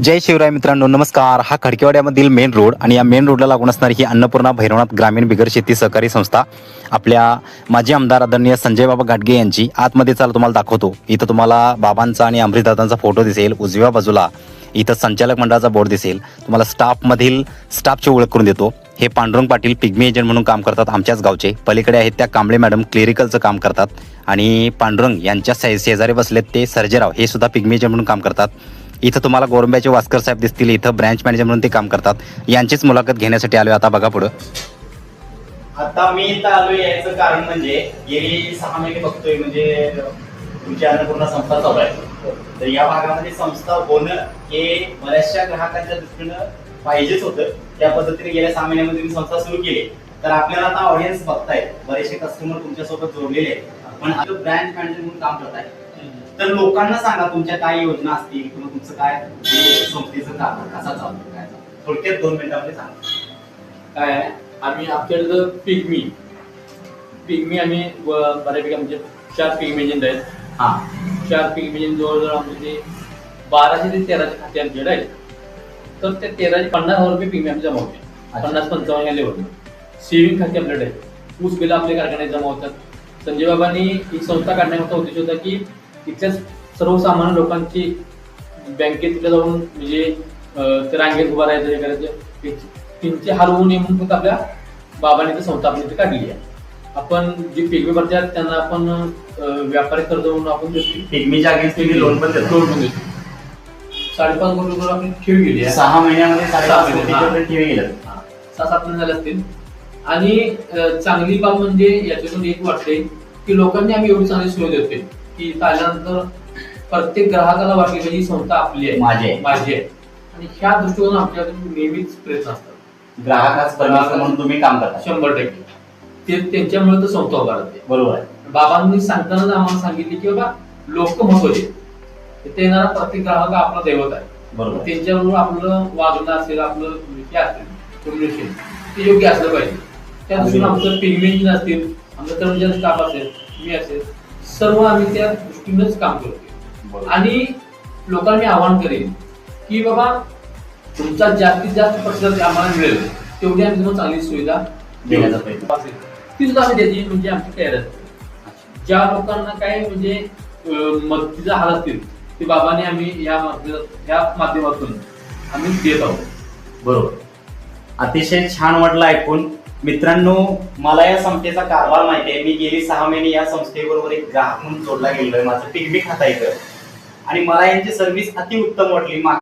जय शिवराय मित्रांनो, नमस्कार. हा खडकेवाड्यामधील मेन रोड आणि या मेन रोडला लागून असणारी ही अन्नपूर्णा भैरवनाथ ग्रामीण बिगर शेती सहकारी संस्था आपल्या माजी आमदार आदरणीय संजय बाबा घाटगे यांची आतमध्ये चाल तुम्हाला दाखवतो. इथं तुम्हाला बाबांचा आणि अमृतदादांचा फोटो दिसेल. उजव्या बाजूला इथं संचालक मंडळाचा बोर्ड दिसेल. तुम्हाला स्टाफची ओळख करून देतो. हे पांडुरंग पाटील पिग्मी एजंट म्हणून काम करतात आमच्याच गावचे. पलीकडे आहेत त्या कांबळे मॅडम क्लेरिकलचं काम करतात आणि पांडुरंग यांच्या शेजारी बसलेत ते सर्जेराव, हे सुद्धा पिग्मी एजंट म्हणून काम करतात. इथं तुम्हाला गोरंब्याचे वास्कर साहेब दिसतील. इथं ब्रँच मॅनेजर म्हणून ते काम करतात. यांचीच मुलाखत घेण्यासाठी आलोय. आता बघा पुढं. आता मी इथं आलोय याचं कारण म्हणजे गेली 6 महिने बघतोय म्हणजे तुमची अन्नपूर्णा संस्था चालू आहे. तर या भागामध्ये संस्था होणं हे बऱ्याचशा ग्राहकांच्या दृष्टीनं पाहिजेच होतं. त्या पद्धतीने गेल्या 6 महिन्यामध्ये मी संस्था सुरू केली. तर आपल्याला आता ऑडियन्स बघताय, बरेचसे कस्टमर तुमच्यासोबत जोडलेले आहेत, पण आता ब्रँच मॅनेजर म्हणून काम करताय. तर लोकांना सांगा तुमच्या काय योजना असतील किंवा तुमचं काय संस्थेचं काम कसा चालतं, काय थोडक्यात 2 मिनिटांमध्ये सांगा. काय आहे, आम्ही आमच्याकडे पिग्मी आम्ही बऱ्यापैकी आमचे 4 पिग्मी एजंट आहेत. 4 पिग्मी एजंट जवळजवळ आमचे 1200 ते 1300 खाते आमच्याकडे आहेत. तर त्या 1300 50,000 रुपये पिग्मी आम्ही जमा होते. 50-55 या लेवलवर सेव्हिंग खाते आपल्याकडे आहेत. ऊस बिल आपल्या कारखान्यात जमा होतात. संजय बाबांनी ही संस्था काढण्याचा उद्देश होता की तिथल्या सर्वसामान्य लोकांची बँकेत तिथल्या जाऊन म्हणजे ते रांगेत उभा राहायचं, हे करायचं, त्यांचे हाल होऊ नये म्हणून फक्त आपल्या बाबांनी ती संस्था आपण इथे काढली आहे. आपण जे पिग्मी भरतात त्यांना आपण व्यापारी कर्ज म्हणून आपण देतो. पिग्मीच्या अगेन्स्ट लोन पण देतो. 5.5 कोटी रुपये आपण ठेवी गेली आहे. 6 महिन्यामध्ये 5.5 कोटी रुपये ठेवी गेलं. 6-7 महिने झाले असतील. आणि चांगली बाब म्हणजे याच्यातून एक वाटते की लोकांनी आम्ही एवढी चांगली सोय देतोय की इथं आल्यानंतर प्रत्येक ग्राहकाला वाटले की ही संस्था आपली आहे, माझी आहे. आणि ह्या दृष्टीकोन आमच्याकडून नेहमीच प्रयत्न असतात. ग्राहकाच परमेश्वर म्हणून तुम्ही काम करता. 100% ते त्यांच्यामुळे तर संस्था उभा राहते. बरोबर आहे. बाबांनी सांगतानाच आम्हाला सांगितले की बाबा लोक महत्वाचे, तिथे येणारा प्रत्येक ग्राहक आपला दैवत आहे. बरोबर. त्यांच्याबरोबर आपलं वागणं असेल, आपलं हे असेल कम्युनिकेशन ते योग्य असलं पाहिजे. त्या दृष्टीने आमचं पिग्मी असतील, आमचं कर्मचारी स्टाफ असेल, मी असेल, सर्व आम्ही त्या दृष्टीनेच काम करतो. आणि लोकांना मी आवाहन करेन की बाबा तुमचा जास्तीत जास्त प्रतिसाद आम्हाला मिळेल तेवढी आम्ही तुम्हाला चांगली सुविधा देण्याचा प्रयत्न ती सुद्धा आम्ही द्यायची म्हणजे आमची तयारी असते. ज्या लोकांना काय म्हणजे मदतीचा हाल असतील ते बाबाने आम्ही या माध्यमातून आम्ही देत आहोत. बरोबर. अतिशय छान वाटलं ऐकून. मित्रांनो, मला या संस्थेचा कारभार माहिती आहे. मी गेली 6 महिने या संस्थेबरोबर एक ग्राहक म्हणून जोडला गेलोय. माझं पिग्मी खाता येतं आणि मला यांची सर्व्हिस अति उत्तम वाटली.